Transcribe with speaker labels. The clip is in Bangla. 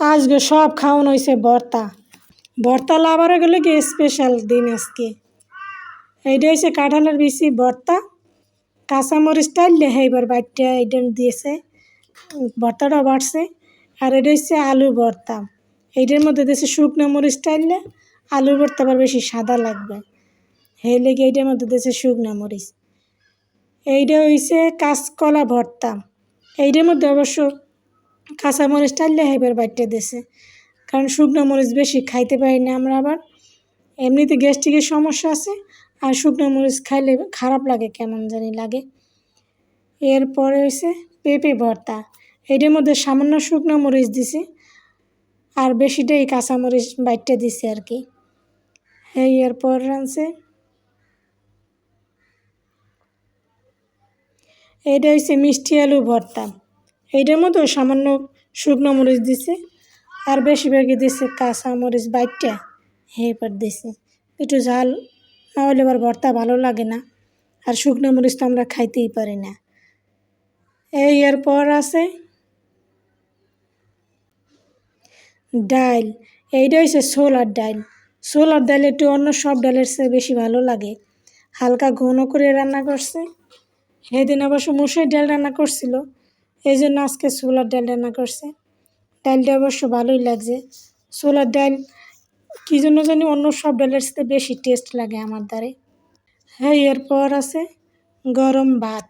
Speaker 1: আজকে সব খাওয়ানো হয়েছে ভর্তা। ভর্তা লাভারে গেলে কি স্পেশাল দিন আজকে। এইটা হচ্ছে কাঁঠালের বিচি ভর্তা, কাঁচামরিচ টাইলে এইবার বাইটটা এইটা দিয়েছে, ভর্তাটা বাড়ছে। আর এটা হচ্ছে আলু ভর্তা, এইটার মধ্যে দিয়েছে শুকনো মরিচ টাইলে। আলু ভর্তা আবার বেশি সাদা লাগবে, সেই লেগে এইটার মধ্যে দিয়েছে শুকনো মরিচ। এইটা হইছে কাঁচকলা ভর্তা, এইটার মধ্যে অবশ্য কাঁচামরিচ টাইলে এইবার বাইটটা দিয়েছে, কারণ শুকনো মরিচ বেশি খাইতে পারি না আমরা, আবার এমনিতে গ্যাস্ট্রিকের সমস্যা আছে, আর শুকনো মরিচ খাইলে খারাপ লাগে, কেমন জানি লাগে। এরপরে হয়েছে পেঁপে ভর্তা, এইটার মধ্যে সামান্য শুকনো মরিচ দিছে, আর বেশিটাই কাঁচামরিচ বাইটটা দিছে আর কি। এরপর রাঁধছে এইটা হচ্ছে মিষ্টি আলু ভর্তা, এইটার মধ্যেও সামান্য শুকনো মরিচ দিছে, আর বেশিরভাগই দিছে কাঁচামরিচ বাইটটা এরপর দিছে। একটু ঝাল না হলে আবার ভর্তা ভালো লাগে না, আর শুকনো মরিচ তো আমরা খাইতেই পারি না। এরপর আছে ডাল, এইটা হচ্ছে ছোলার ডাল। ছোলার ডাল একটু অন্য সব ডালের চেয়ে বেশি ভালো লাগে, হালকা ঘন করে রান্না করছে। সেদিন অবশ্য মুসুর ডাল রান্না করছিল, এই জন্য আজকে ছোলার ডাল রান্না করছে। ডালটা অবশ্য ভালোই লাগছে। ছোলার ডাল কী জন্য জানি অন্য সব ডালের সাথে বেশি টেস্ট লাগে আমার দ্বারে। এরপর আছে গরম ভাত,